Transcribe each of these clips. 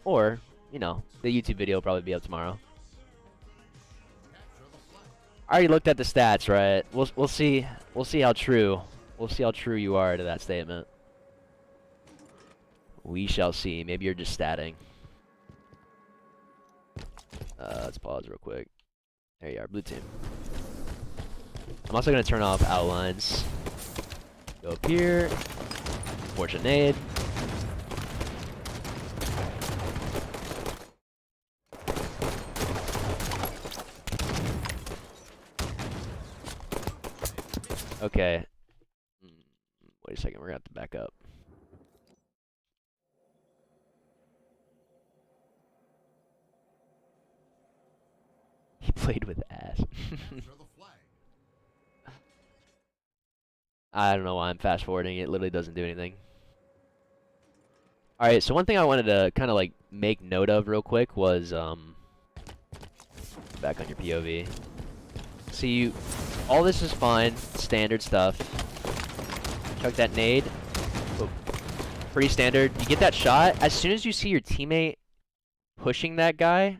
or, you know, the YouTube video will probably be up tomorrow. I already looked at the stats, right? We'll see how true you are to that statement. We shall see. Maybe you're just statting. Let's pause real quick. There you are, blue team. I'm also gonna turn off outlines. Go up here. Fortune nade. Okay. Wait a second, we're gonna have to back up. He played with ass. I don't know why I'm fast forwarding. It literally doesn't do anything. Alright, so one thing I wanted to kind of like make note of real quick was back on your POV. See, all this is fine, standard stuff. Chuck that nade. Oh, pretty standard. You get that shot. As soon as you see your teammate pushing that guy,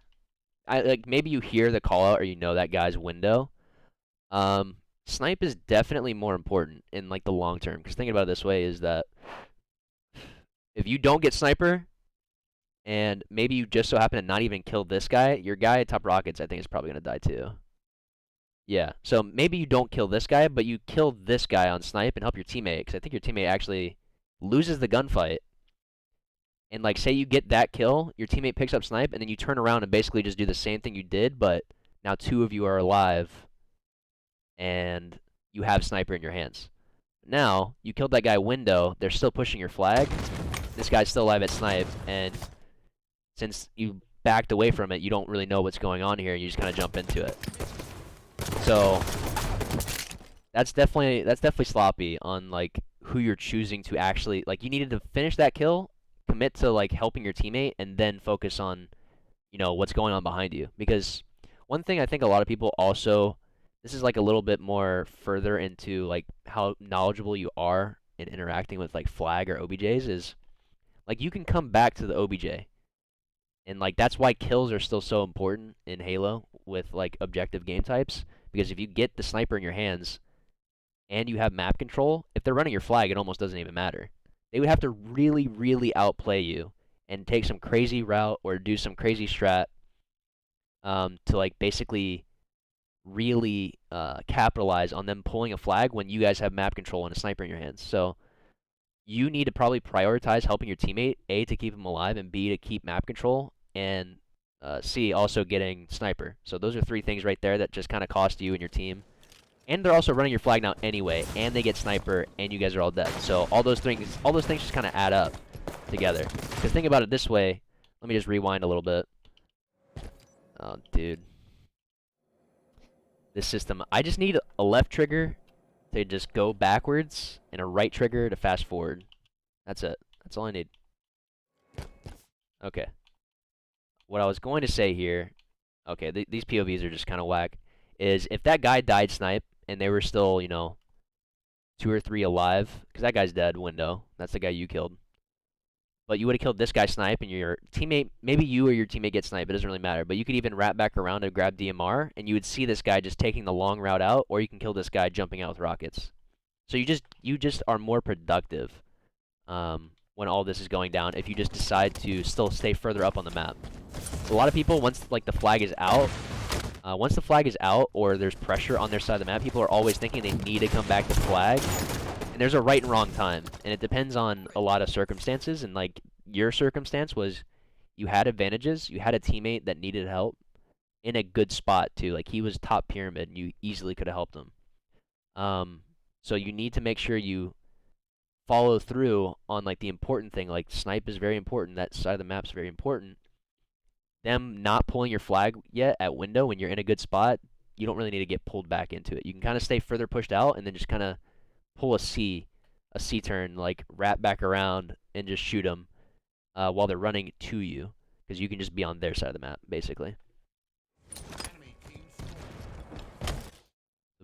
like maybe you hear the call out or you know that guy's window. Snipe is definitely more important in like the long term. Because thinking about it this way is that if you don't get sniper, and maybe you just so happen to not even kill this guy, your guy at top rockets I think is probably gonna die too. Yeah, so maybe you don't kill this guy, but you kill this guy on snipe and help your teammate, because I think your teammate actually loses the gunfight. And like, say you get that kill, your teammate picks up snipe, and then you turn around and basically just do the same thing you did, but now two of you are alive, and you have sniper in your hands. Now, you killed that guy window, they're still pushing your flag, this guy's still alive at snipe, and since you backed away from it, you don't really know what's going on here, and you just kind of jump into it. So that's definitely sloppy on like who you're choosing to actually like. You needed to finish that kill, commit to like helping your teammate, and then focus on, you know, what's going on behind you. Because one thing I think a lot of people also, this is like a little bit more further into like how knowledgeable you are in interacting with like flag or OBJs, is like you can come back to the OBJ. And like that's why kills are still so important in Halo with like objective game types, because if you get the sniper in your hands and you have map control, if they're running your flag, it almost doesn't even matter. They would have to really, really outplay you and take some crazy route or do some crazy strat to like basically really capitalize on them pulling a flag when you guys have map control and a sniper in your hands. So you need to probably prioritize helping your teammate, A, to keep him alive, and B, to keep map control, and C, also getting sniper. So those are three things right there that just kind of cost you and your team. And they're also running your flag now anyway, and they get sniper, and you guys are all dead. So all those things just kind of add up together. Because think about it this way. Let me just rewind a little bit. Oh, dude. This system, I just need a left trigger to just go backwards and a right trigger to fast forward. That's it. That's all I need. Okay. What I was going to say here, okay, these POVs are just kind of whack, is if that guy died snipe and they were still, you know, 2 or 3 alive, because that guy's dead, window, that's the guy you killed. But you would have killed this guy snipe and your teammate, maybe you or your teammate get snipe, it doesn't really matter, but you could even wrap back around and grab DMR, and you would see this guy just taking the long route out, or you can kill this guy jumping out with rockets. So you just are more productive when all this is going down if you just decide to still stay further up on the map. A lot of people, once like the flag is out, or there's pressure on their side of the map, people are always thinking they need to come back to flag. And there's a right and wrong time, and it depends on a lot of circumstances. And like your circumstance was, you had advantages, you had a teammate that needed help in a good spot too. Like he was top pyramid, and you easily could have helped him. So you need to make sure you follow through on like the important thing. Like snipe is very important. That side of the map's very important. Them not pulling your flag yet at window when you're in a good spot, you don't really need to get pulled back into it. You can kind of stay further pushed out and then just kind of pull a C turn, like wrap back around and just shoot them while they're running to you, because you can just be on their side of the map, basically. So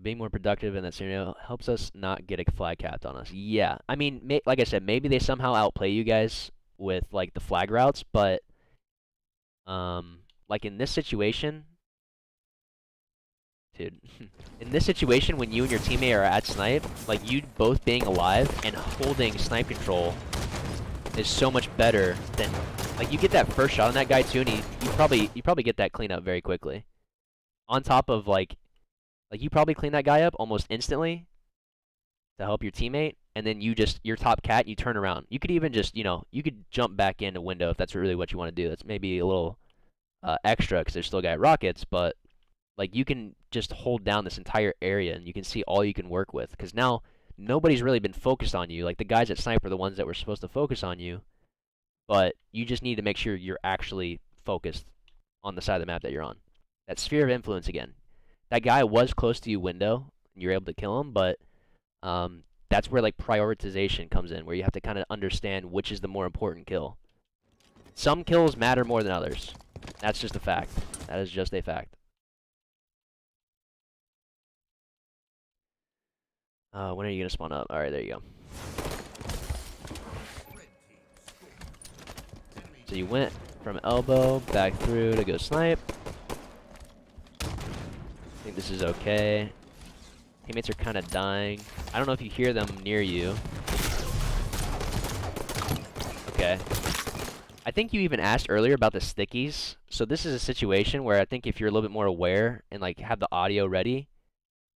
being more productive in that scenario helps us not get a flag capped on us. Yeah, I mean, like I said, maybe they somehow outplay you guys with like the flag routes, but Like in this situation, dude, in this situation when you and your teammate are at snipe, like you both being alive and holding snipe control is so much better than, like, you get that first shot on that guy too, and you probably get that clean up very quickly. On top of like you probably clean that guy up almost instantly to help your teammate, and then you're top cat, you turn around. You could even just, you could jump back in a window if that's really what you want to do. That's maybe a little extra because there's still a guy at rockets, but like you can just hold down this entire area and you can see all you can work with because now nobody's really been focused on you. Like the guys at snipe are the ones that were supposed to focus on you, but you just need to make sure you're actually focused on the side of the map that you're on. That sphere of influence again. That guy was close to you window, and you were able to kill him, but that's where like prioritization comes in, where you have to kind of understand which is the more important kill. Some kills matter more than others. That's just a fact. That is just a fact. When are you gonna spawn up? All right, there you go. So you went from elbow back through to go snipe. I think this is okay. Teammates are kind of dying. I don't know if you hear them near you. Okay. I think you even asked earlier about the stickies. So this is a situation where I think if you're a little bit more aware and like have the audio ready,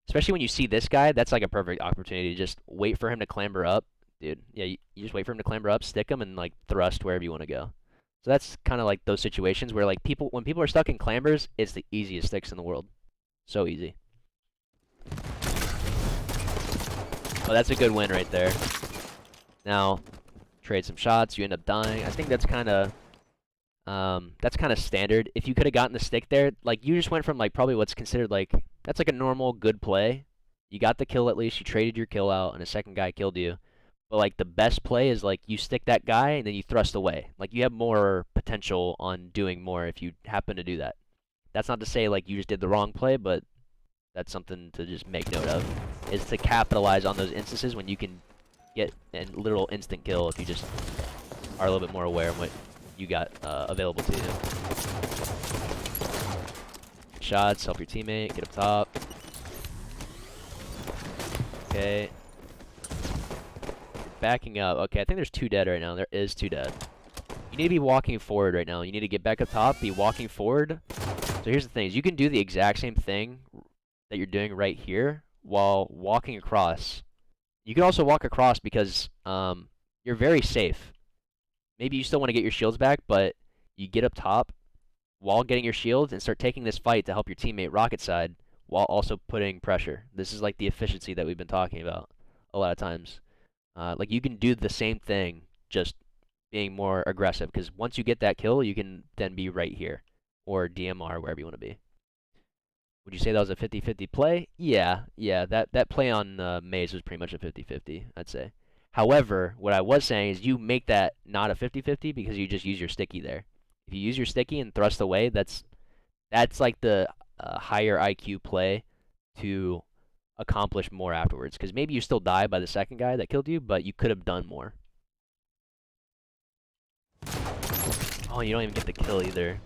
especially when you see this guy, that's like a perfect opportunity to just wait for him to clamber up. Dude, yeah, you just wait for him to clamber up, stick him, and like thrust wherever you want to go. So that's kind of like those situations where like when people are stuck in clambers, it's the easiest sticks in the world. So easy. Oh, that's a good win right there. Now, trade some shots, you end up dying. I think that's kind of standard. If you could have gotten the stick there, like you just went from like probably what's considered like that's like a normal good play. You got the kill at least, you traded your kill out and a second guy killed you. But like the best play is like you stick that guy and then you thrust away. Like you have more potential on doing more if you happen to do that. That's not to say like you just did the wrong play, but that's something to just make note of, is to capitalize on those instances when you can get a literal instant kill if you just are a little bit more aware of what you got available to you. Shots, help your teammate, get up top. Okay. Backing up. Okay, I think there's 2 dead right now. There is 2 dead. You need to be walking forward right now. You need to get back up top, be walking forward. So here's the thing, is you can do the exact same thing that you're doing right here while walking across. You can also walk across because you're very safe. Maybe you still want to get your shields back, but you get up top while getting your shields and start taking this fight to help your teammate rocket side while also putting pressure. This is like the efficiency that we've been talking about a lot of times. Like you can do the same thing, just being more aggressive, because once you get that kill, you can then be right here or DMR, wherever you want to be. Would you say that was a 50-50 play? Yeah, that play on Maze was pretty much a 50-50, I'd say. However, what I was saying is you make that not a 50-50 because you just use your sticky there. If you use your sticky and thrust away, that's like the higher IQ play to accomplish more afterwards. Because maybe you still die by the second guy that killed you, but you could have done more. Oh, you don't even get the kill either.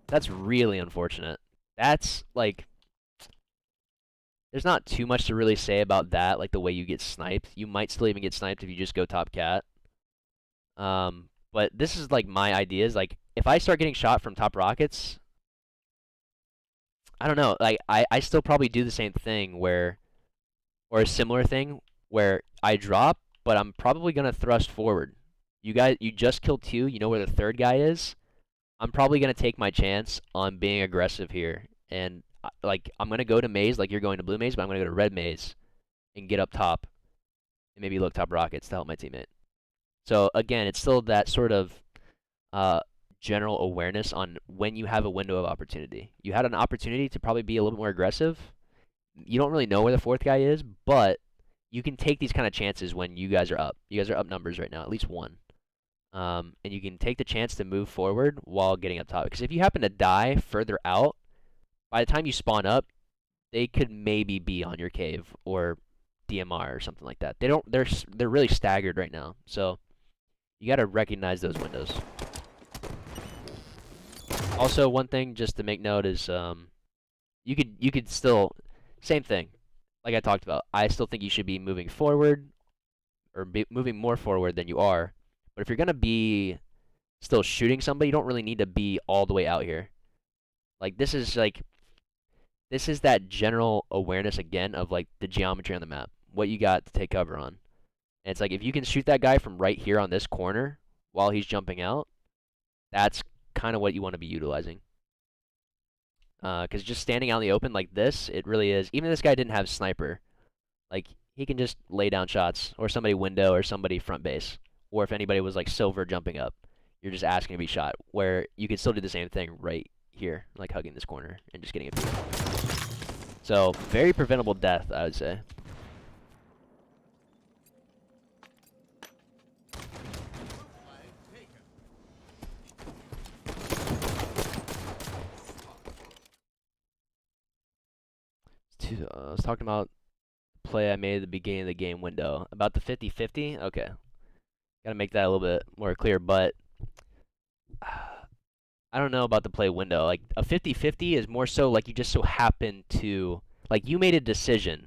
That's really unfortunate. That's like, there's not too much to really say about that, like the way you get sniped. You might still even get sniped if you just go top cat. But this is like my ideas. Like if I start getting shot from top rockets, I don't know. Like I still probably do the same thing or a similar thing where I drop, but I'm probably gonna thrust forward. You just killed 2. You know where the 3rd guy is. I'm probably going to take my chance on being aggressive here. And, like, I'm going to go to maze like you're going to blue maze, but I'm going to go to red maze and get up top and maybe look top rockets to help my teammate. So, again, it's still that sort of general awareness on when you have a window of opportunity. You had an opportunity to probably be a little bit more aggressive. You don't really know where the 4th guy is, but you can take these kind of chances when you guys are up. You guys are up numbers right now, at least 1. And you can take the chance to move forward while getting up top. Because if you happen to die further out, by the time you spawn up, they could maybe be on your cave or DMR or something like that. They're really staggered right now. So you got to recognize those windows. Also, one thing just to make note is you could still same thing. Like I talked about, I still think you should be moving forward or moving more forward than you are. But if you're gonna be still shooting somebody, you don't really need to be all the way out here. Like this is that general awareness again of like the geometry on the map, what you got to take cover on. And it's like if you can shoot that guy from right here on this corner while he's jumping out, that's kind of what you want to be utilizing. Because just standing out in the open like this, it really is. Even if this guy didn't have sniper, like he can just lay down shots, or somebody window, or somebody front base, or if anybody was like silver jumping up, you're just asking to be shot. Where you can still do the same thing right here, like hugging this corner and just getting a peek. So very preventable death, I would say. I was talking about the play I made at the beginning of the game window. About the 50-50? Okay. Gotta make that a little bit more clear, but I don't know about the play window. Like, a 50-50 is more so like you just so happen to, like, you made a decision.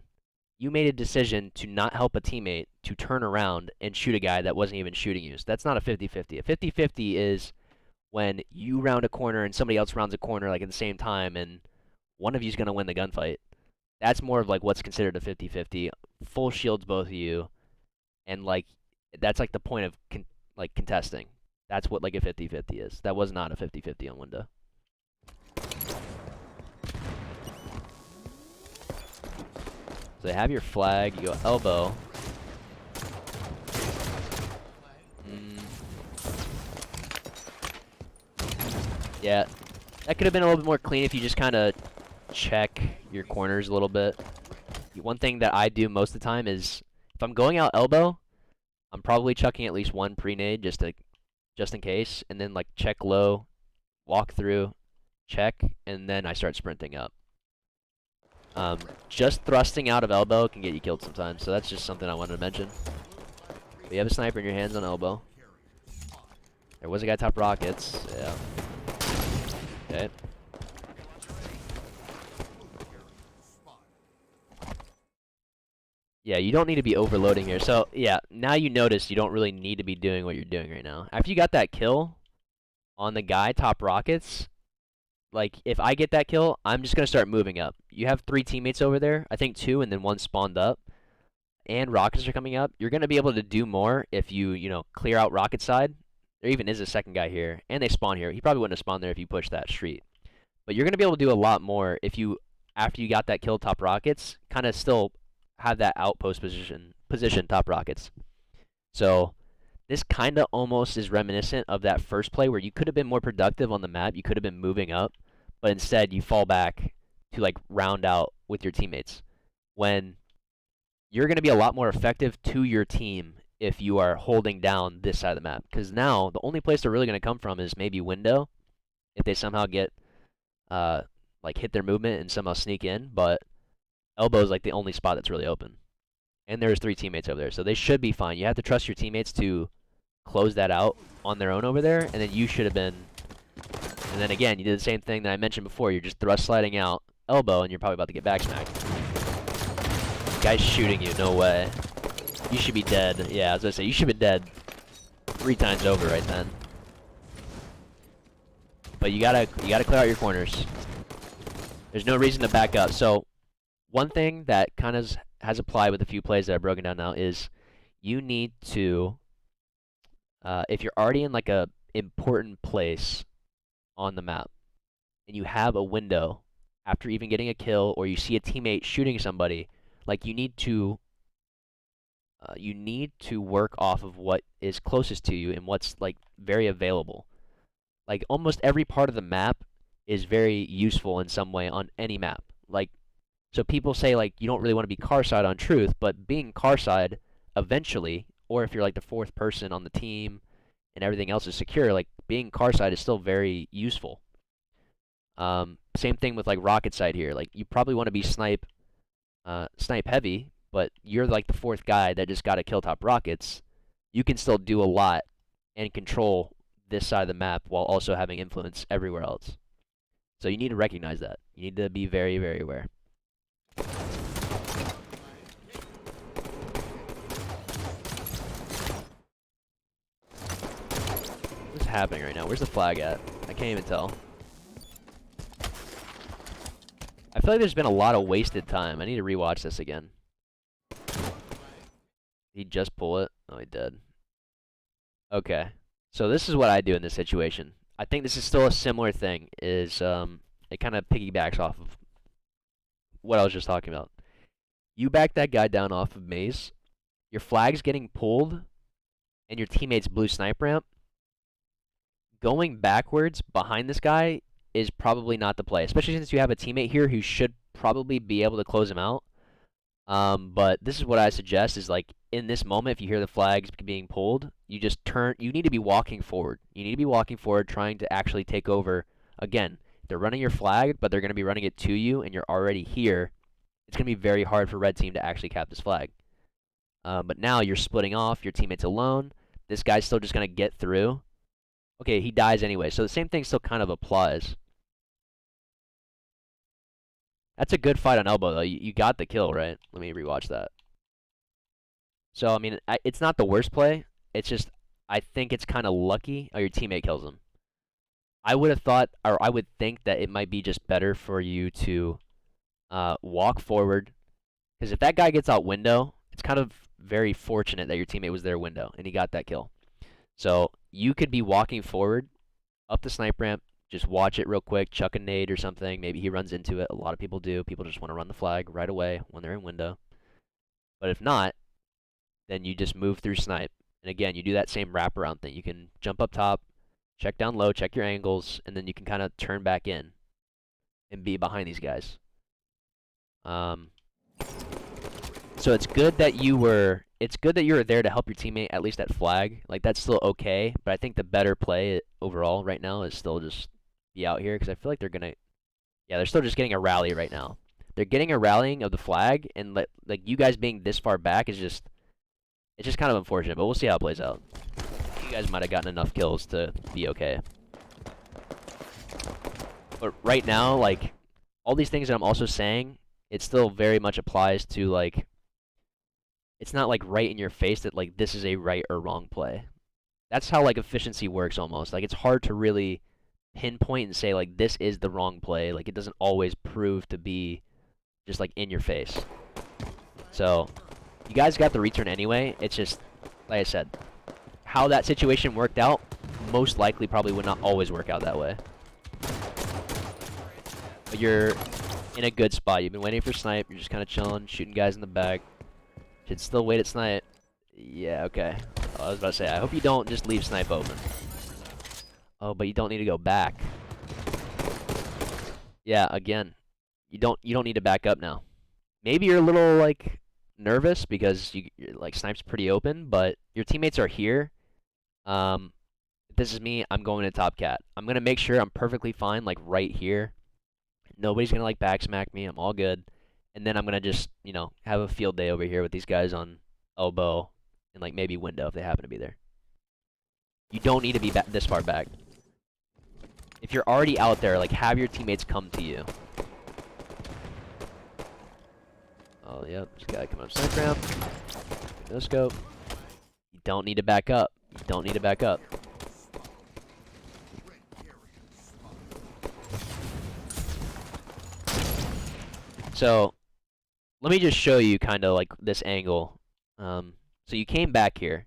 You made a decision to not help a teammate to turn around and shoot a guy that wasn't even shooting you. So that's not a 50-50. A 50-50 is when you round a corner and somebody else rounds a corner, like, at the same time, and one of you's gonna win the gunfight. That's more of like what's considered a 50-50. Full shields both of you, and like that's like the point of like contesting. That's what like a 50-50 is. That was not a 50-50 on window. So you have your flag, you go elbow. Yeah, that could have been a little bit more clean if you just kind of check your corners a little bit. One thing that I do most of the time is if I'm going out elbow, I'm probably chucking at least one pre-nade just in case, and then like check low, walk through, check, and then I start sprinting up. Just thrusting out of elbow can get you killed sometimes, so that's just something I wanted to mention. But you have a sniper in your hands on elbow. There was a guy top rockets. Yeah. Okay. Yeah, you don't need to be overloading here. So, yeah, now you notice you don't really need to be doing what you're doing right now. After you got that kill on the guy top rockets, like, if I get that kill, I'm just going to start moving up. You have 3 teammates over there. I think 2, and then 1 spawned up. And rockets are coming up. You're going to be able to do more if you clear out rocket side. There even is a second guy here. And they spawn here. He probably wouldn't have spawned there if you pushed that street. But you're going to be able to do a lot more if you, after you got that kill top rockets, kind of still have that outpost position top rockets. So this kind of almost is reminiscent of that first play where you could have been more productive on the map. You could have been moving up, but instead you fall back to like round out with your teammates. When you're going to be a lot more effective to your team if you are holding down this side of the map. Because now the only place they're really going to come from is maybe window, if they somehow get like hit their movement and somehow sneak in. But elbow is like the only spot that's really open. And there's 3 teammates over there, so they should be fine. You have to trust your teammates to close that out on their own over there, and then you should have been. And then again, you did the same thing that I mentioned before. You're just thrust sliding out elbow, and you're probably about to get back smacked. Guy's shooting you, no way. You should be dead. Yeah, as I say, you should be dead 3 times over right then. But you gotta clear out your corners. There's no reason to back up. So one thing that kind of has applied with a few plays that I've broken down now is you need to, if you're already in like a important place on the map, and you have a window after even getting a kill, or you see a teammate shooting somebody, like you need to work off of what is closest to you and what's like very available. Like almost every part of the map is very useful in some way on any map. Like, so people say like you don't really want to be car side on truth, but being car side eventually, or if you're like the 4th person on the team and everything else is secure, like being car side is still very useful. Same thing with like rocket side here. Like you probably want to be snipe heavy, but you're like the 4th guy that just got to kill top rockets. You can still do a lot and control this side of the map while also having influence everywhere else. So you need to recognize that. You need to be very, very aware. What's happening right now? Where's the flag at? I can't even tell. I feel like there's been a lot of wasted time. I need to rewatch this again. He'd just pull it. Oh, he did. Okay. So this is what I do in this situation. I think this is still a similar thing. It kind of piggybacks off of what I was just talking about. You back that guy down off of maze. Your flag's getting pulled, and your teammate's blue snipe ramp. Going backwards behind this guy is probably not the play, especially since you have a teammate here who should probably be able to close him out. But this is what I suggest is like in this moment, if you hear the flags being pulled, you just turn. You need to be walking forward. You need to be walking forward, trying to actually take over. Again, they're running your flag, but they're going to be running it to you, and you're already here. It's going to be very hard for red team to actually cap this flag. But now you're splitting off. Your teammate's alone. This guy's still just going to get through. Okay, he dies anyway, so the same thing still kind of applies. That's a good fight on elbow, though. You got the kill, right? Let me rewatch that. So, I mean, it's not the worst play. It's just, I think it's kind of lucky. Oh, your teammate kills him. I would have thought, or I would think that it might be just better for you to walk forward. Because if that guy gets out window, it's kind of very fortunate that your teammate was there window, and he got that kill. So, you could be walking forward, up the snipe ramp, just watch it real quick, chuck a nade or something. Maybe he runs into it. A lot of people do. People just want to run the flag right away when they're in window. But if not, then you just move through snipe. And again, you do that same wraparound thing. You can jump up top, check down low, check your angles, and then you can kind of turn back in and be behind these guys. So it's good that you were there to help your teammate at least at flag. Like that's still okay, but I think the better play overall right now is still just be out here because I feel like they're still just getting a rally right now. They're getting a rallying of the flag, and like you guys being this far back is it's just kind of unfortunate, but we'll see how it plays out. You guys might have gotten enough kills to be okay. But right now, like all these things that I'm also saying, it still very much applies to like. It's not like right in your face that like this is a right or wrong play. That's how like efficiency works almost. Like it's hard to really pinpoint and say like this is the wrong play. Like it doesn't always prove to be just like in your face. So you guys got the return anyway. It's just like I said, how that situation worked out most likely probably would not always work out that way. But you're in a good spot. You've been waiting for snipe. You're just kind of chilling, shooting guys in the back. Should still wait at snipe. Yeah, okay. Oh, I was about to say, I hope you don't just leave snipe open. Oh, but you don't need to go back. Yeah, again, you don't need to back up now. Maybe you're a little like nervous because you're like snipe's pretty open, but your teammates are here. If this is me, I'm going to top cat. I'm gonna make sure I'm perfectly fine, like right here. Nobody's gonna like back smack me. I'm all good. And then I'm going to just, have a field day over here with these guys on elbow and, like, maybe window if they happen to be there. You don't need to be this far back. If you're already out there, like, have your teammates come to you. Oh, yep. This guy coming up snipe ramp. No scope. You don't need to back up. You don't need to back up. So let me just show you kind of like this angle. So you came back here.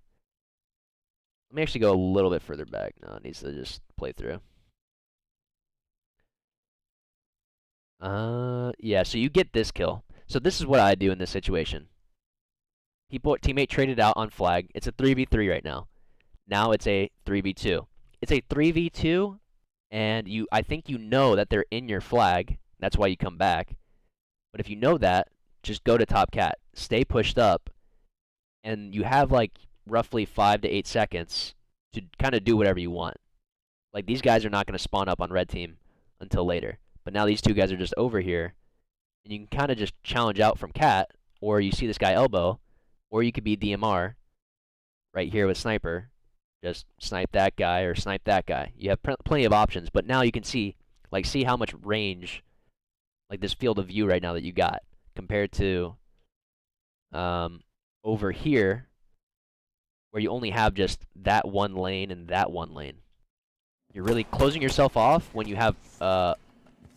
Let me actually go a little bit further back. No, it needs to just play through. Yeah, so you get this kill. So this is what I do in this situation. Teammate traded out on flag. It's a 3v3 right now. Now it's a 3v2. It's a 3v2, and I think you know that they're in your flag. That's why you come back. But if you know that, just go to top cat. Stay pushed up, and you have like roughly 5 to 8 seconds to kind of do whatever you want. Like these guys are not going to spawn up on red team until later. But now these two guys are just over here, and you can kind of just challenge out from cat, or you see this guy elbow, or you could be DMR right here with sniper, Just snipe that guy or snipe that guy. You have plenty of options, but now you can see, like, see how much range, like this field of view right now that you got compared to over here, where you only have just that one lane and that one lane. You're really closing yourself off when you have a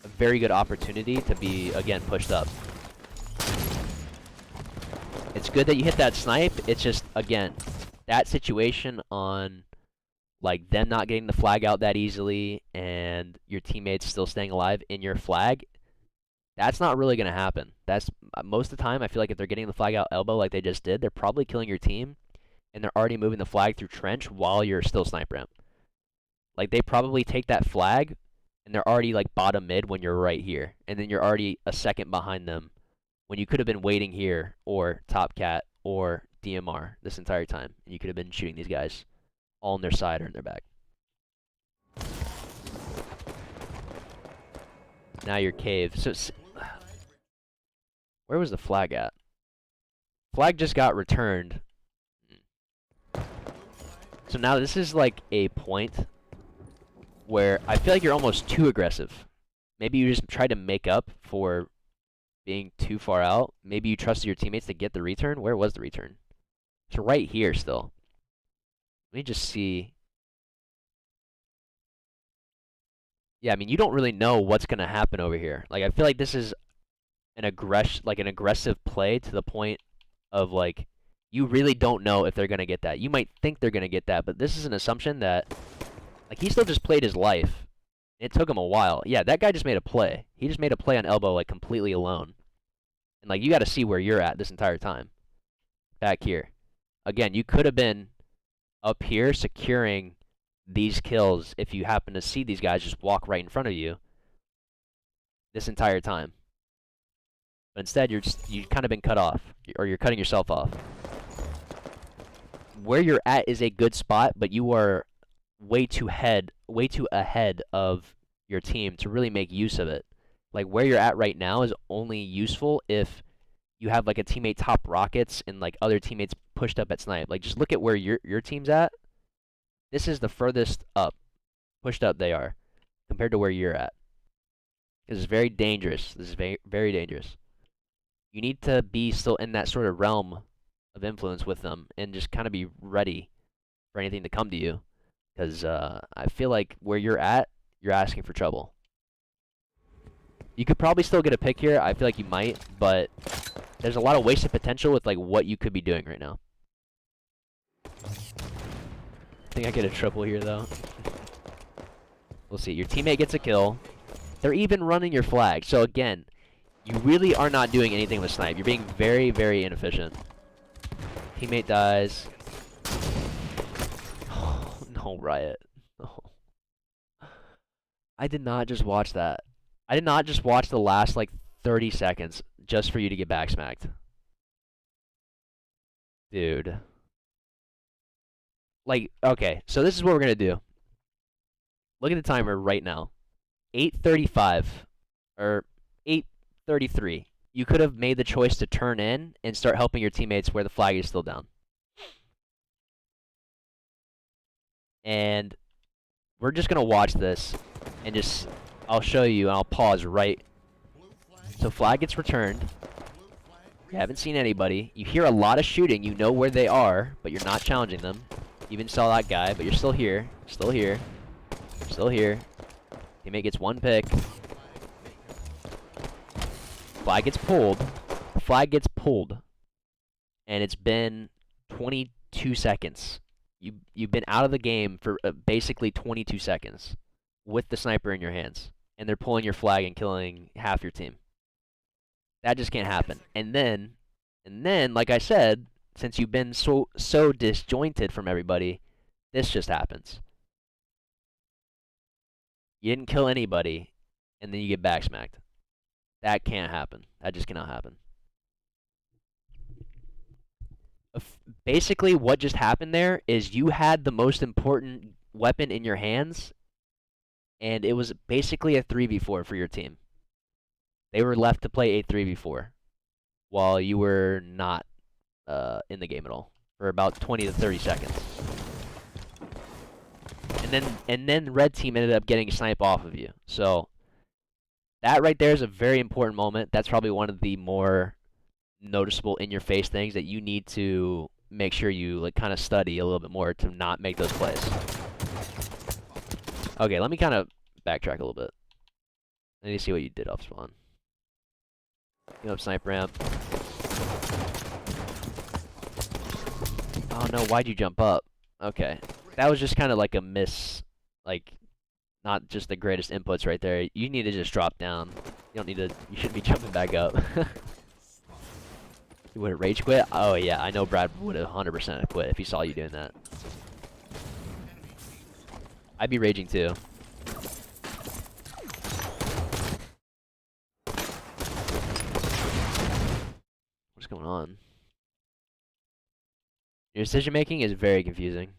very good opportunity to be, again, pushed up. It's good that you hit that snipe. It's just, again, that situation on, like, them not getting the flag out that easily and your teammates still staying alive in your flag, that's not really going to happen. That's most of the time, I feel like if they're getting the flag out elbow like they just did, they're probably killing your team, and they're already moving the flag through trench while you're still snipe ramp. Like, they probably take that flag, and they're already, like, bottom mid when you're right here, and then you're already a second behind them when you could have been waiting here, or top cat, or DMR this entire time, and you could have been shooting these guys all on their side or in their back. Now you're cave. So, where was the flag at? Flag just got returned. So now this is like a point where I feel like you're almost too aggressive. Maybe you just tried to make up for being too far out. Maybe you trusted your teammates to get the return. Where was the return? It's right here still. Let me just see. Yeah, I mean, you don't really know what's going to happen over here. Like, I feel like this is an aggressive play to the point of, like, you really don't know if they're going to get that. You might think they're going to get that, but this is an assumption that, like, he still just played his life. It took him a while. Yeah, that guy just made a play. He just made a play on elbow, like, completely alone. And, like, you got to see where you're at this entire time. Back here. Again, you could have been up here securing these kills if you happen to see these guys just walk right in front of you this entire time. But instead, you've kind of been cut off, or you're cutting yourself off. Where you're at is a good spot, but you are way too ahead of your team to really make use of it. Like, where you're at right now is only useful if you have, like, a teammate top rockets and, like, other teammates pushed up at snipe. Like, just look at where your team's at. This is the furthest up, pushed up they are, compared to where you're at. This is very dangerous. This is very, very dangerous. You need to be still in that sort of realm of influence with them and just kind of be ready for anything to come to you. Because I feel like where you're at, you're asking for trouble. You could probably still get a pick here. I feel like you might, but there's a lot of wasted potential with, like, what you could be doing right now. I think I get a triple here, though. We'll see. Your teammate gets a kill. They're even running your flag. So, again, you really are not doing anything with snipe. You're being very, very inefficient. Teammate dies. Oh, no, Riyitt. No. I did not just watch that. I did not just watch the last, like, 30 seconds just for you to get backsmacked. Dude. Like, okay, so this is what we're going to do. Look at the timer right now. 8:35, or 8:33. You could have made the choice to turn in and start helping your teammates where the flag is still down. And we're just going to watch this and just, I'll show you, and I'll pause right. So flag gets returned. You haven't seen anybody. You hear a lot of shooting. You know where they are, but you're not challenging them. You even saw that guy, but you're still here. Still here. Still here. Teammate gets one pick. Flag gets pulled. Flag gets pulled. And it's been 22 seconds. You've been out of the game for basically 22 seconds with the sniper in your hands. And they're pulling your flag and killing half your team. That just can't happen. And then, like I said, since you've been so disjointed from everybody, this just happens. You didn't kill anybody, and then you get backsmacked. That can't happen. That just cannot happen. Basically, what just happened there is you had the most important weapon in your hands, and it was basically a 3v4 for your team. They were left to play a 3v4, while you were not in the game at all for about 20 to 30 seconds. and then red team ended up getting a snipe off of you. So that right there is a very important moment. That's probably one of the more noticeable in your face things that you need to make sure you like kind of study a little bit more to not make those plays. Okay, let me kind of backtrack a little bit. I need to see what you did off spawn. Get up snipe ramp. Oh no, why'd you jump up? Okay. That was just kind of like a miss, like, not just the greatest inputs right there. You need to just drop down. You don't need to, you shouldn't be jumping back up. You would have rage quit? Oh yeah, I know Brad would have 100% quit if he saw you doing that. I'd be raging too. What's going on? Your decision making is very confusing.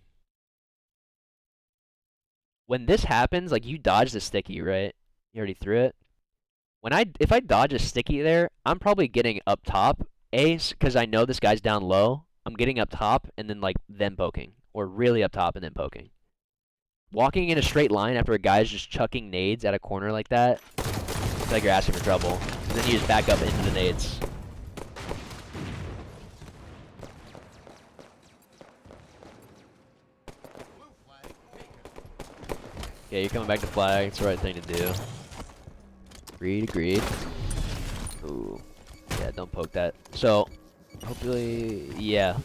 When this happens, like you dodged the sticky, right? You already threw it. If I dodge a sticky there, I'm probably getting up top. Because I know this guy's down low. I'm getting up top and then like then poking, or really up top and then poking. Walking in a straight line after a guy's just chucking nades at a corner like that, it's like you're asking for trouble. And then you just back up into the nades. Yeah, you're coming back to flag. It's the right thing to do. Agreed. Ooh. Yeah, don't poke that. So, hopefully, yeah,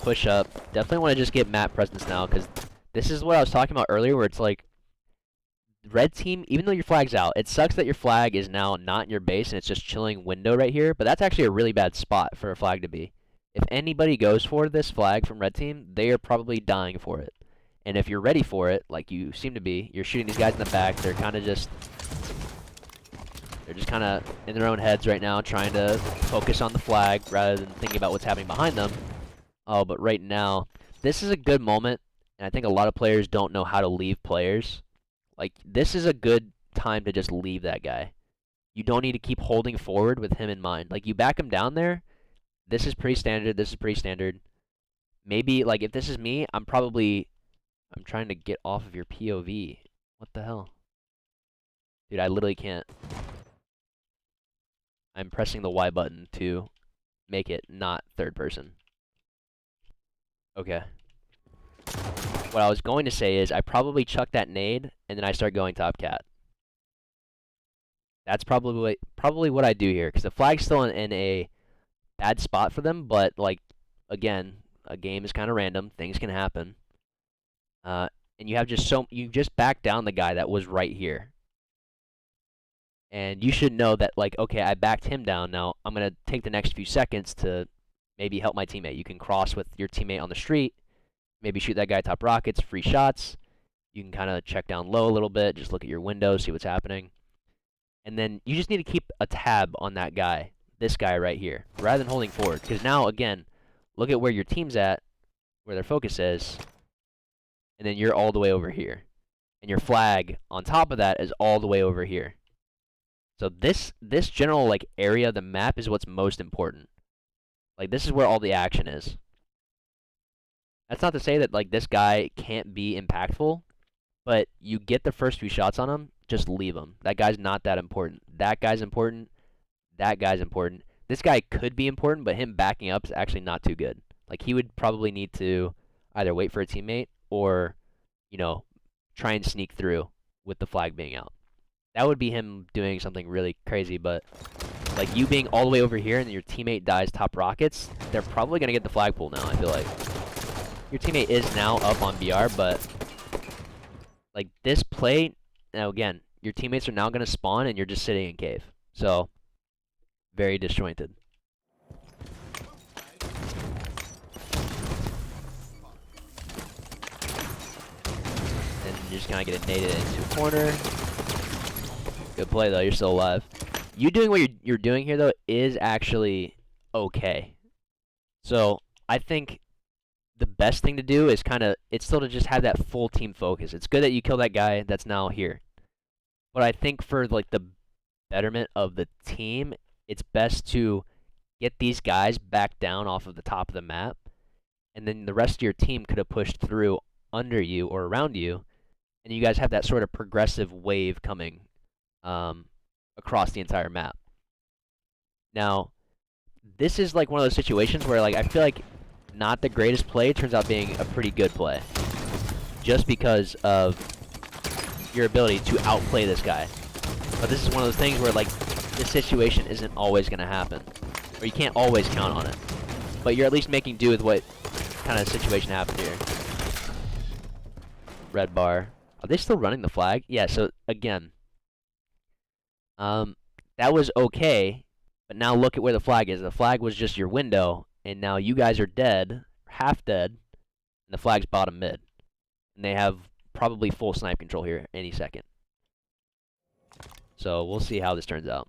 push up. Definitely want to just get map presence now, because this is what I was talking about earlier, where it's like, red team, even though your flag's out, it sucks that your flag is now not in your base, and it's just chilling window right here, but that's actually a really bad spot for a flag to be. If anybody goes for this flag from red team, they are probably dying for it. And if you're ready for it, like you seem to be, you're shooting these guys in the back, they're just kind of in their own heads right now, trying to focus on the flag rather than thinking about what's happening behind them. Oh, but right now, this is a good moment, and I think a lot of players don't know how to leave players. Like, this is a good time to just leave that guy. You don't need to keep holding forward with him in mind. Like, you back him down there, this is pretty standard, this is pretty standard. Maybe, like, if this is me, I'm trying to get off of your POV. What the hell? Dude, I literally can't. I'm pressing the Y button to make it not third person. Okay. What I was going to say is I probably chuck that nade and then I start going top cat. That's probably what I do here, because the flag's still in a bad spot for them, but like again, a game is kind of random, things can happen. And you just back down the guy that was right here. And you should know that, like, okay, I backed him down. Now I'm going to take the next few seconds to maybe help my teammate. You can cross with your teammate on the street, maybe shoot that guy top rockets, free shots. You can kind of check down low a little bit, just look at your window, see what's happening. And then you just need to keep a tab on that guy, this guy right here, rather than holding forward. Because now, again, look at where your team's at, where their focus is, and then you're all the way over here. And your flag on top of that is all the way over here. So this general like area of the map is what's most important. Like, this is where all the action is. That's not to say that like this guy can't be impactful, but you get the first few shots on him, just leave him. That guy's not that important. That guy's important. That guy's important. This guy could be important, but him backing up is actually not too good. Like, he would probably need to either wait for a teammate or, you know, try and sneak through with the flag being out. That would be him doing something really crazy, but like you being all the way over here and your teammate dies top rockets, they're probably going to get the flagpole now, I feel like. Your teammate is now up on BR, but like this play, now again, your teammates are now going to spawn and you're just sitting in cave. So, very disjointed. And you're just kind of getting naded into a corner. Good play, though. You're still alive. You doing what you're doing here, though, is actually okay. So, I think the best thing to do is it's still to just have that full team focus. It's good that you kill that guy that's now here. But I think for, like, the betterment of the team, it's best to get these guys back down off of the top of the map. And then the rest of your team could have pushed through under you or around you. and you guys have that sort of progressive wave coming across the entire map. Now, this is like one of those situations where like I feel like not the greatest play turns out being a pretty good play, just because of your ability to outplay this guy. But this is one of those things where like this situation isn't always going to happen, or you can't always count on it. But you're at least making do with what kind of situation happened here. Red bar. Are they still running the flag? Yeah, so again, that was okay, but now look at where the flag is. The flag was just your window, and now you guys are dead, half dead, and the flag's bottom mid. And they have probably full snipe control here any second. So we'll see how this turns out.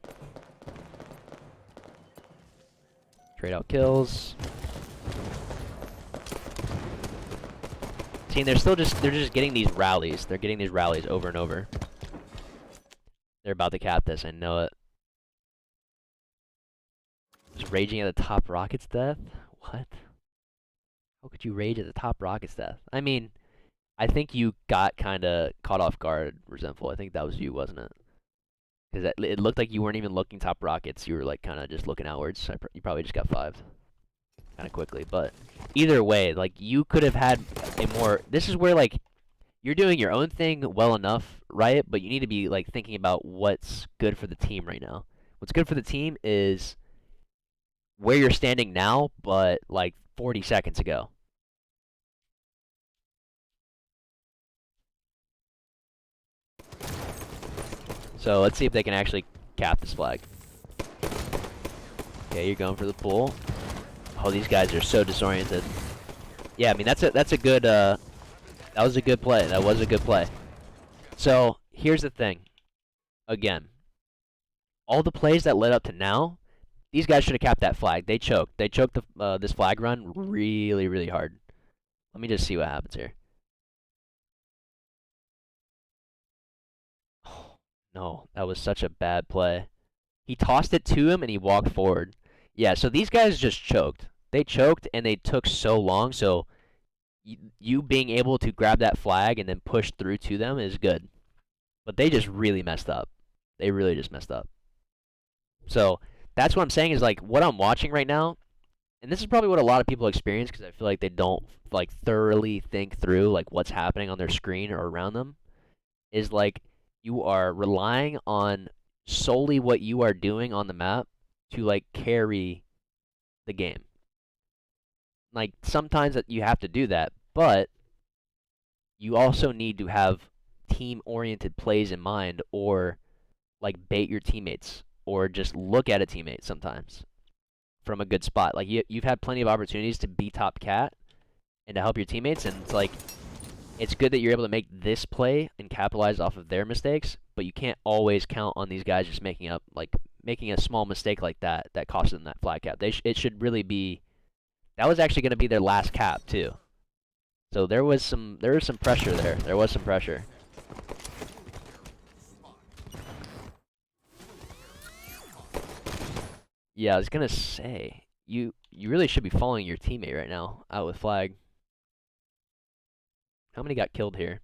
Trade out kills. See, they're just getting these rallies. They're getting these rallies over and over. They're about to cap this, I know it. Just raging at the top rocket's death? What? How could you rage at the top rocket's death? I mean, I think you got kind of caught off guard, Resentful. I think that was you, wasn't it? Because it looked like you weren't even looking top rockets. You were like kind of just looking outwards. So you probably just got 5 kind of quickly. But either way, like you could have had a more. This is where like you're doing your own thing well enough, right? But you need to be like thinking about what's good for the team right now. What's good for the team is where you're standing now, but like 40 seconds ago. So let's see if they can actually cap this flag. Okay, you're going for the pull. Oh, these guys are so disoriented. Yeah, I mean that's a good that was a good play. That was a good play. So here's the thing. Again, all the plays that led up to now, these guys should have capped that flag. They choked. They choked the this flag run really, really hard. Let me just see what happens here. Oh, no, that was such a bad play. He tossed it to him and he walked forward. Yeah, so these guys just choked. They choked and they took so long, so you being able to grab that flag and then push through to them is good. But they just really messed up. They really just messed up. So that's what I'm saying is like what I'm watching right now, and this is probably what a lot of people experience because I feel like they don't like thoroughly think through like what's happening on their screen or around them, is like you are relying on solely what you are doing on the map to like carry the game. Like sometimes that you have to do that, but you also need to have team-oriented plays in mind or like bait your teammates or just look at a teammate sometimes from a good spot. Like you've had plenty of opportunities to be top cat and to help your teammates, and it's like it's good that you're able to make this play and capitalize off of their mistakes, but you can't always count on these guys just making a small mistake like that that cost them that flag cap. It should really be. That was actually going to be their last cap too. So there was some pressure there. There was some pressure. Yeah, I was gonna say you really should be following your teammate right now out with flag. How many got killed here?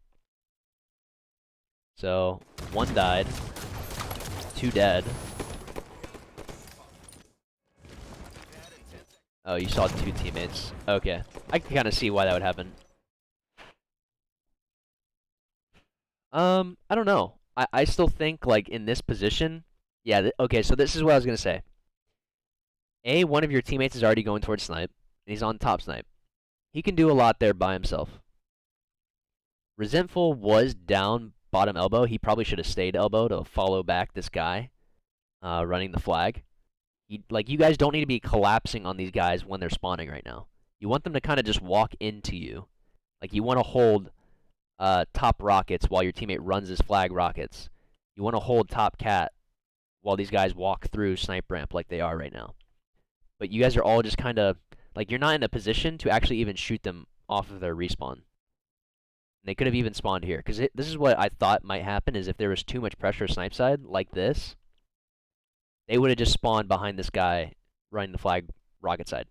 So 1 died, 2 dead. Oh, you saw 2 teammates. Okay, I can kind of see why that would happen. I don't know. I still think like in this position, yeah. Okay, so this is what I was gonna say. One of your teammates is already going towards snipe, and he's on top snipe. He can do a lot there by himself. Resentful was down bottom elbow. He probably should have stayed elbow to follow back this guy running the flag. Like, you guys don't need to be collapsing on these guys when they're spawning right now. You want them to kind of just walk into you. Like, you want to hold top rockets while your teammate runs his flag rockets. You want to hold top cat while these guys walk through snipe ramp like they are right now. But you guys are all just kind of, like, you're not in a position to actually even shoot them off of their respawn. And they could have even spawned here. Because this is what I thought might happen, is if there was too much pressure snipe side, like this, they would have just spawned behind this guy running the flag rocket side.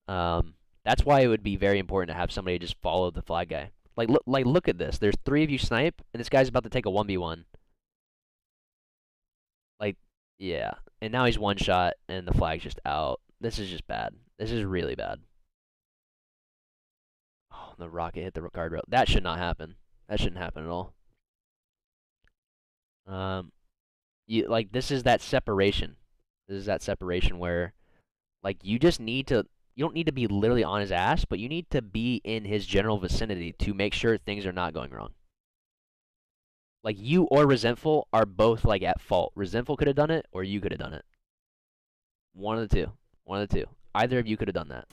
That's why it would be very important to have somebody just follow the flag guy. Look at this. There's 3 of you snipe, and this guy's about to take a 1v1. Like, yeah. And now he's one shot, and the flag's just out. This is just bad. This is really bad. Oh, the rocket hit the guardrail. That should not happen. That shouldn't happen at all. This is that separation. This is that separation where, like, you just need to. You don't need to be literally on his ass, but you need to be in his general vicinity to make sure things are not going wrong. Like, you or Resentful are both, like, at fault. Resentful could have done it, or you could have done it. One of the two. One of the two. Either of you could have done that.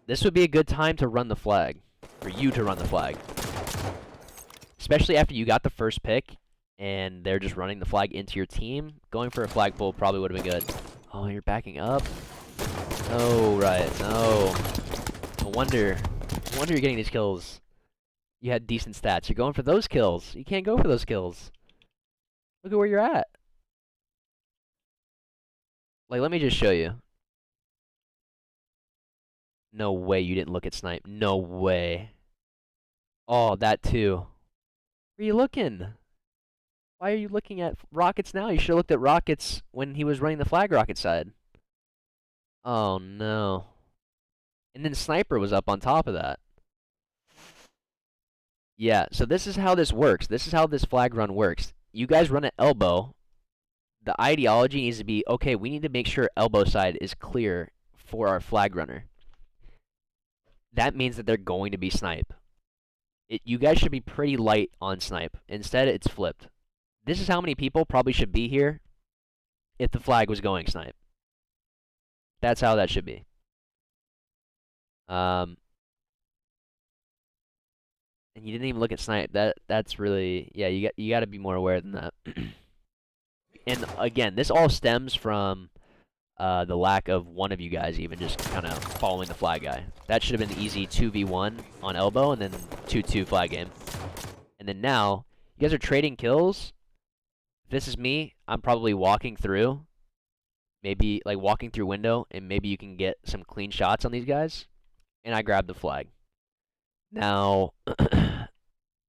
This would be a good time to run the flag. For you to run the flag. Especially after you got the first pick, and they're just running the flag into your team. Going for a flagpole probably would have been good. Oh, you're backing up? No, Riyitt, no. No wonder you're getting these kills. You had decent stats. You're going for those kills. You can't go for those kills. Look at where you're at. Like, let me just show you. No way you didn't look at snipe. No way. Oh, that too. Where are you looking? Why are you looking at rockets now? You should have looked at rockets when he was running the flag rocket side. Oh, no. And then sniper was up on top of that. Yeah, so this is how this works. This is how this flag run works. You guys run at elbow. The ideology needs to be, okay, we need to make sure elbow side is clear for our flag runner. That means that they're going to be snipe. You guys should be pretty light on snipe. Instead, it's flipped. This is how many people probably should be here if the flag was going snipe. That's how that should be. And you didn't even look at snipe. That's really, yeah, you got to be more aware than that. And again, this all stems from the lack of one of you guys even just kind of following the flag guy. That should have been easy 2v1 on elbow and then 2-2 flag game. And then now, you guys are trading kills. If this is me, I'm probably walking through. Maybe, like, walking through window, and maybe you can get some clean shots on these guys. And I grab the flag. Now,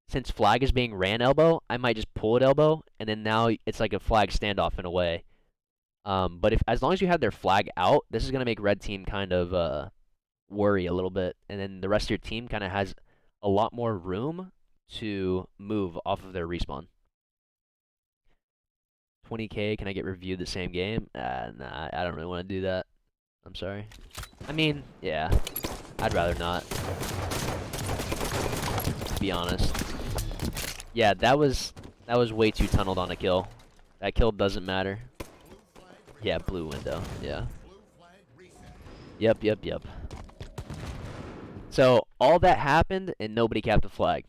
since flag is being ran elbow, I might just pull it elbow, and then now it's like a flag standoff in a way. But as long as you have their flag out, this is going to make red team kind of worry a little bit. And then the rest of your team kind of has a lot more room to move off of their respawn. 20k, can I get reviewed the same game? Nah, I don't really want to do that. I'm sorry. I mean, yeah, I'd rather not. To be honest. Yeah, that was way too tunneled on a kill. That kill doesn't matter. Yeah, blue window. Yeah. Yep. So all that happened and nobody capped the flag.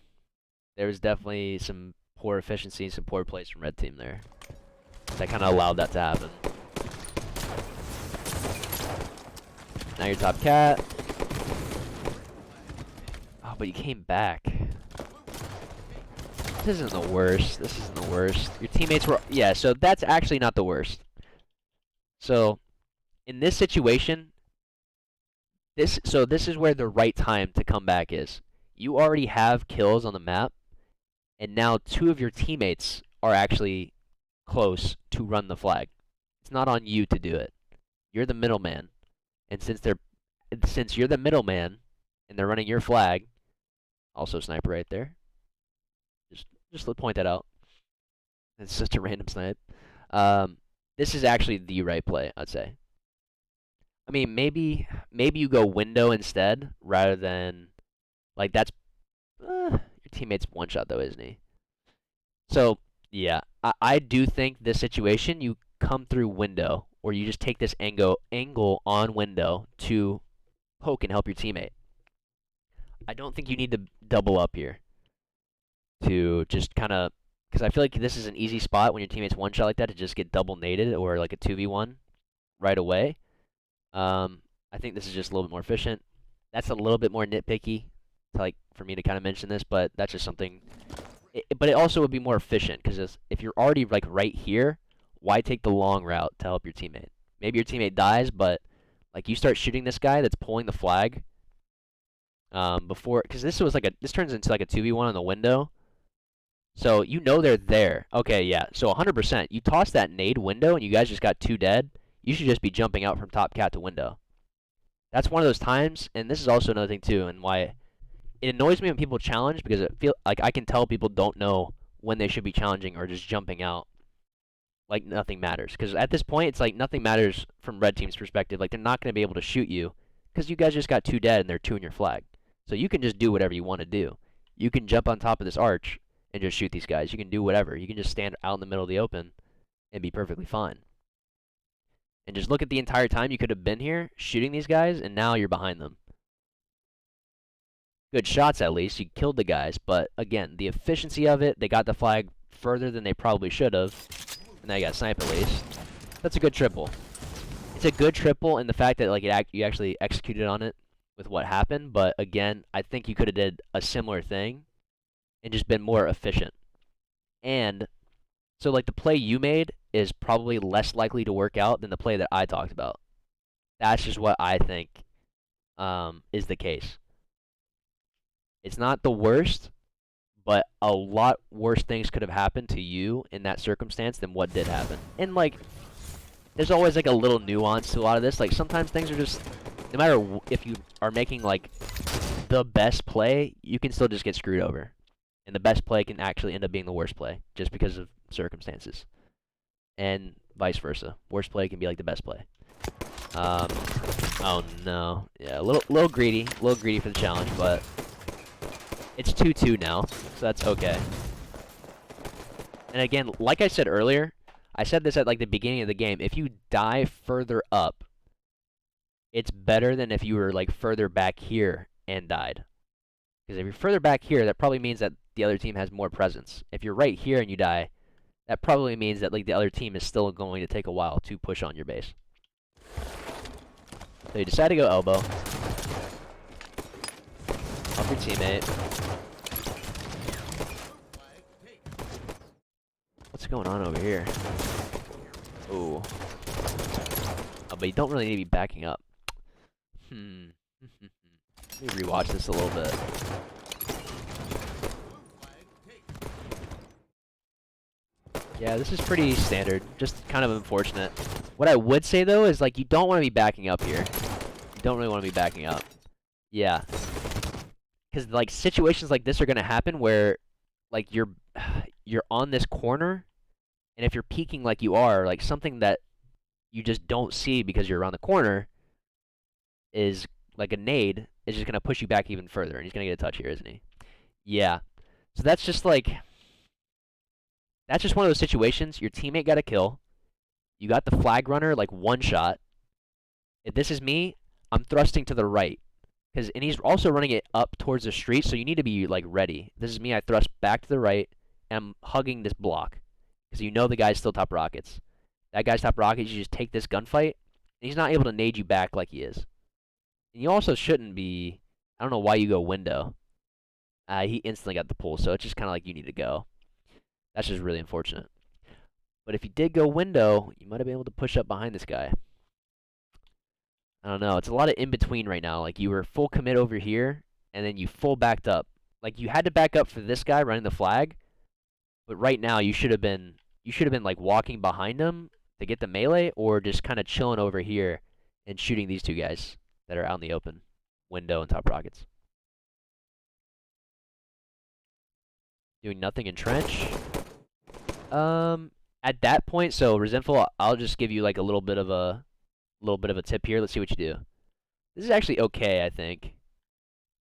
There was definitely some poor efficiency, some poor plays from red team there. That kind of allowed that to happen. Now you're top cat. Oh, but you came back. This isn't the worst. This isn't the worst. Your teammates were... Yeah, so that's actually not the worst. So, in this situation, this is where the right time to come back is. You already have kills on the map, and now 2 of your teammates are actually close to run the flag. It's not on you to do it. You're the middleman. And since you're the middleman and they're running your flag, also sniper right there. Just point that out. It's just a random snipe. This is actually the right play, I'd say. I mean, maybe you go window instead rather than, like, that's your teammate's one shot though, isn't he? So yeah, I do think this situation you come through window, or you just take this angle on window to poke and help your teammate. I don't think you need to double up here to just kind of, because I feel like this is an easy spot when your teammate's one shot like that to just get double naded or like a 2v1 right away. I think this is just a little bit more efficient. That's a little bit more nitpicky, like, for me to kind of mention this, but that's just something. But it also would be more efficient, because if you're already like right here, why take the long route to help your teammate? Maybe your teammate dies, but Like you start shooting this guy that's pulling the flag. Before, because this turns into like a 2v1 on the window. So you know they're there. Okay, yeah. So 100%. You toss that nade window and you guys just got 2 dead. You should just be jumping out from top cat to window. That's one of those times, and this is also another thing too, and why it annoys me when people challenge, because it feel like I can tell people don't know when they should be challenging or just jumping out. Like nothing matters. Because at this point, it's like nothing matters from red team's perspective. Like they're not going to be able to shoot you because you guys just got 2 dead and they're 2 in your flag. So you can just do whatever you want to do. You can jump on top of this arch and just shoot these guys. You can do whatever. You can just stand out in the middle of the open and be perfectly fine. And just look at the entire time you could have been here shooting these guys, and now you're behind them. Good shots at least. You killed the guys, but again, the efficiency of it, they got the flag further than they probably should have. And now you got snipe at least. That's a good triple. It's a good triple in the fact that like you actually executed on it with what happened, but again, I think you could have did a similar thing and just been more efficient. And so like the play you made is probably less likely to work out than the play that I talked about. That's just what I think is the case. It's not the worst, but a lot worse things could have happened to you in that circumstance than what did happen. And like, there's always like a little nuance to a lot of this. Like sometimes things are just, no matter if you are making like the best play, you can still just get screwed over. And the best play can actually end up being the worst play just because of circumstances. And vice versa. Worst play can be like the best play. Oh no. Yeah, a little greedy for the challenge, but it's 2-2 now, so that's okay. And again, like I said earlier, I said this at like the beginning of the game, if you die further up, it's better than if you were like further back here and died. Because if you're further back here, that probably means that the other team has more presence. If you're right here and you die, that probably means that like the other team is still going to take a while to push on your base. So you decide to go elbow. Off your teammate. What's going on over here? Ooh. Oh, but you don't really need to be backing up. Let me rewatch this a little bit. Yeah, this is pretty standard. Just kind of unfortunate. What I would say, though, is, like, you don't want to be backing up here. You don't really want to be backing up. Yeah. Because, like, situations like this are going to happen where, like, you're on this corner, and if you're peeking like you are, like, something that you just don't see because you're around the corner is, like, a nade is just going to push you back even further, and he's going to get a touch here, isn't he? Yeah. So that's just, like... That's just one of those situations. Your teammate got a kill. You got the flag runner, like, one shot. If this is me, I'm thrusting to the right. And he's also running it up towards the street, so you need to be, like, ready. If this is me, I thrust back to the right, and I'm hugging this block. Because you know the guy's still top rockets. That guy's top rockets, you just take this gunfight, and he's not able to nade you back like he is. And you also shouldn't be... I don't know why you go window. He instantly got the pull, so it's just kind of like you need to go. That's just really unfortunate. But if you did go window, you might have been able to push up behind this guy. I don't know. It's a lot of in-between right now. Like, you were full commit over here, and then you full backed up. Like, you had to back up for this guy running the flag, but right now you should have been like walking behind him to get the melee, or just kind of chilling over here and shooting these 2 guys that are out in the open, window and top rockets. Doing nothing in trench. At that point, so Resentful, I'll just give you like a little bit of a tip here. Let's see what you do. This is actually okay, I think.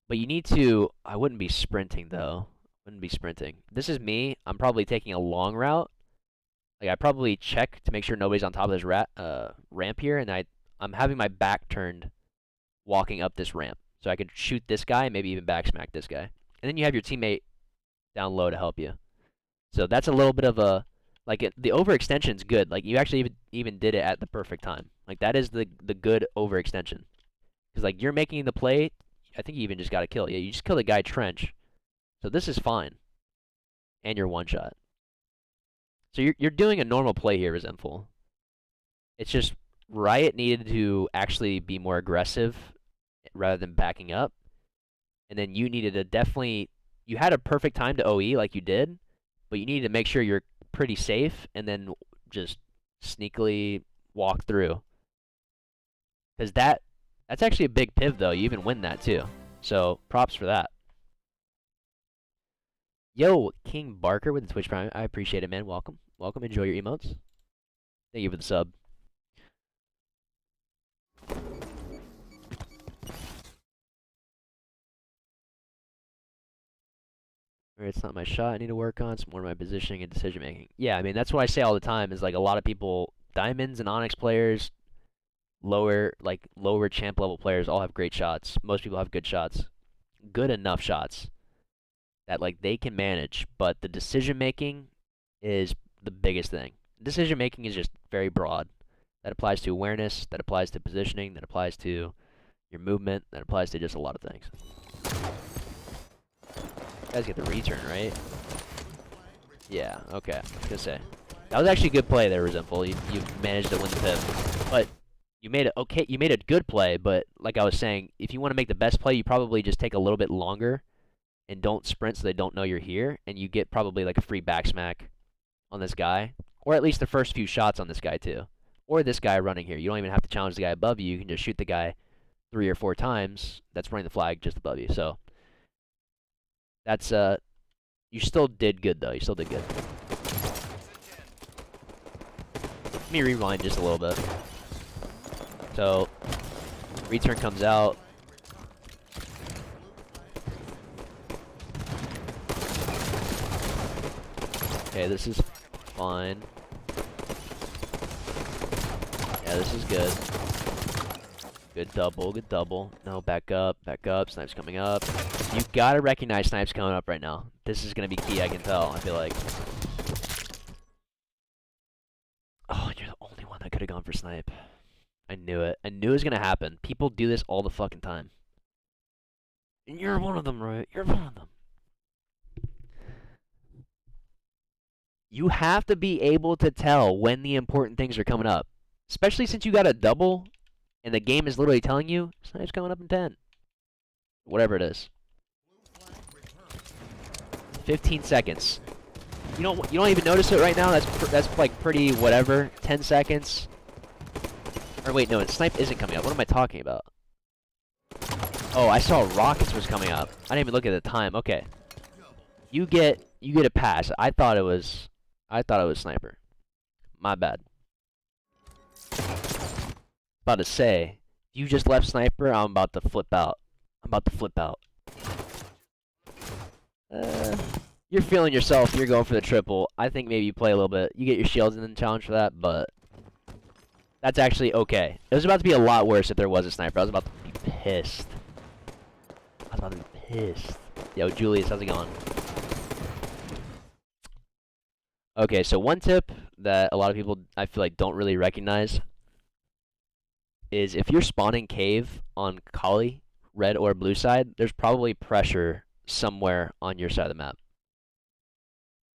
But you need to, I wouldn't be sprinting though. Wouldn't be sprinting. This is me. I'm probably taking a long route. Like I probably check to make sure nobody's on top of this ramp here, and I'm having my back turned walking up this ramp. So I could shoot this guy, maybe even back smack this guy. And then you have your teammate down low to help you. So that's a little bit of a, like, the overextension's good. Like, you actually even did it at the perfect time. Like, that is the good overextension. Because, like, you're making the play. I think you even just got a kill. Yeah, you just killed a guy trench. So this is fine. And you're one shot. So you're doing a normal play here, Resentful. It's just, Riot needed to actually be more aggressive rather than backing up. And then you needed to definitely, you had a perfect time to OE like you did, but you needed to make sure you're pretty safe and then just sneakily walk through. Because that's actually a big piv though. You even win that too. So props for that. Yo, King Barker with the Twitch Prime. I appreciate it, man. Welcome. Welcome. Enjoy your emotes. Thank you for the sub. It's not my shot I need to work on. It's more my positioning and decision making. Yeah, I mean, that's what I say all the time is like a lot of people, Diamonds and Onyx players, lower champ level players all have great shots. Most people have good shots. Good enough shots that like they can manage, but the decision making is the biggest thing. Decision making is just very broad. That applies to awareness, that applies to positioning, that applies to your movement, that applies to just a lot of things. You guys get the return, right? Yeah, okay. I was gonna say. That was actually a good play there, Resentful. You managed to win the pip. But you made a good play, but like I was saying, if you want to make the best play, you probably just take a little bit longer and don't sprint so they don't know you're here, and you get probably like a free back smack on this guy. Or at least the first few shots on this guy too. Or this guy running here. You don't even have to challenge the guy above you. You can just shoot the guy 3 or 4 times that's running the flag just above you. So that's you still did good though. You still did good. Let me rewind just a little bit. So return comes out. Okay, this is fine. Yeah, this is good. Good double, good double. No, back up, Snipe's coming up. You gotta recognize Snipe's coming up right now. This is gonna be key, I can tell, I feel like. Oh, you're the only one that could've gone for Snipe. I knew it. I knew it was gonna happen. People do this all the fucking time. And you're one of them, right? You're one of them. You have to be able to tell when the important things are coming up. Especially since you got a double, and the game is literally telling you, Snipe's coming up in 10. Whatever it is. 15 seconds. You don't even notice it right now? That's like pretty whatever. 10 seconds. Or wait, no, Snipe isn't coming up. What am I talking about? Oh, I saw Rockets was coming up. I didn't even look at the time. Okay. You get a pass. I thought it was Sniper. My bad. About to say, you just left Sniper, I'm about to flip out. You're feeling yourself, you're going for the triple. I think maybe you play a little bit. You get your shields in the challenge for that, but that's actually okay. It was about to be a lot worse if there was a Sniper. I was about to be pissed. Yo, Julius, how's it going? Okay, so one tip that a lot of people, I feel like, don't really recognize is if you're spawning cave on Kali, red or blue side, there's probably pressure somewhere on your side of the map.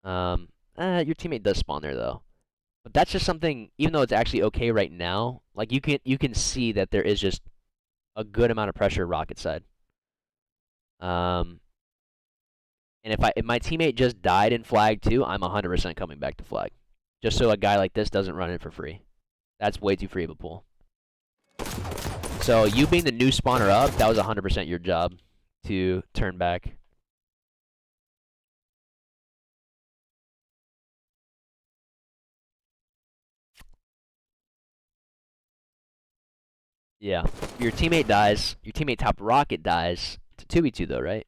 Your teammate does spawn there though. But that's just something, even though it's actually okay right now, like you can see that there is just a good amount of pressure rocket side. And if my teammate just died in flag 2, I'm 100% coming back to flag. Just so a guy like this doesn't run in for free. That's way too free of a pool. So you being the new spawner up, that was 100% your job to turn back. Yeah. Your teammate dies. Your teammate top rocket dies. It's a 2v2 though, right?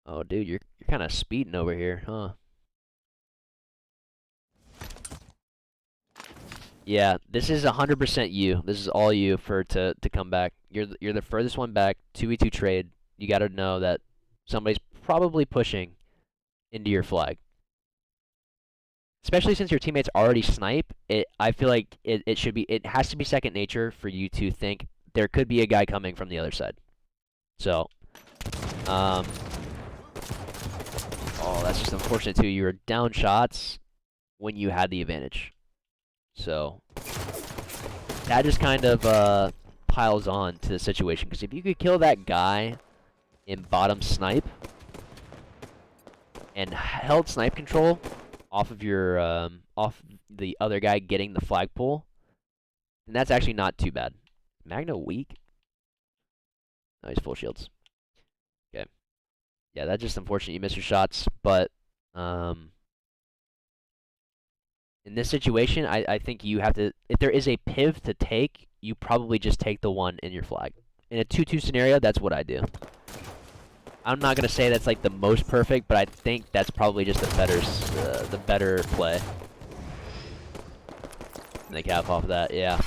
Oh, dude, you're kind of speeding over here, huh? Yeah, this is 100% you. This is all you to come back. You're the furthest one back. 2v2 trade. You got to know that somebody's probably pushing into your flag. Especially since your teammates already snipe, I feel like it has to be second nature for you to think there could be a guy coming from the other side. So, oh, that's just unfortunate too. You were down shots when you had the advantage. So, that just kind of piles on to the situation. Because if you could kill that guy in bottom snipe and held snipe control off of your off the other guy getting the flagpole, then that's actually not too bad. Magna weak? No, he's full shields. Okay. Yeah, that's just unfortunate you missed your shots, but in this situation, I think you have to, if there is a piv to take, you probably just take the one in your flag. In a 2-2 scenario, that's what I do. I'm not gonna say that's like the most perfect, but I think that's probably just the better play. And they cap off of that, yeah.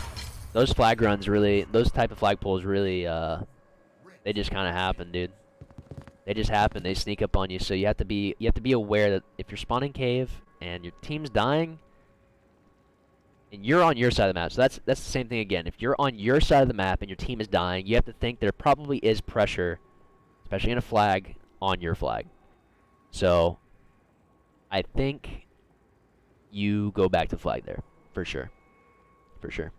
Those flag runs really, those type of flag pulls really, they just kind of happen, dude. They just happen. They sneak up on you, so you have to be aware that if you're spawning cave and your team's dying, and you're on your side of the map, so that's the same thing again. If you're on your side of the map and your team is dying, you have to think there probably is pressure, especially in a flag, on your flag. So, I think you go back to flag there, for sure. For sure.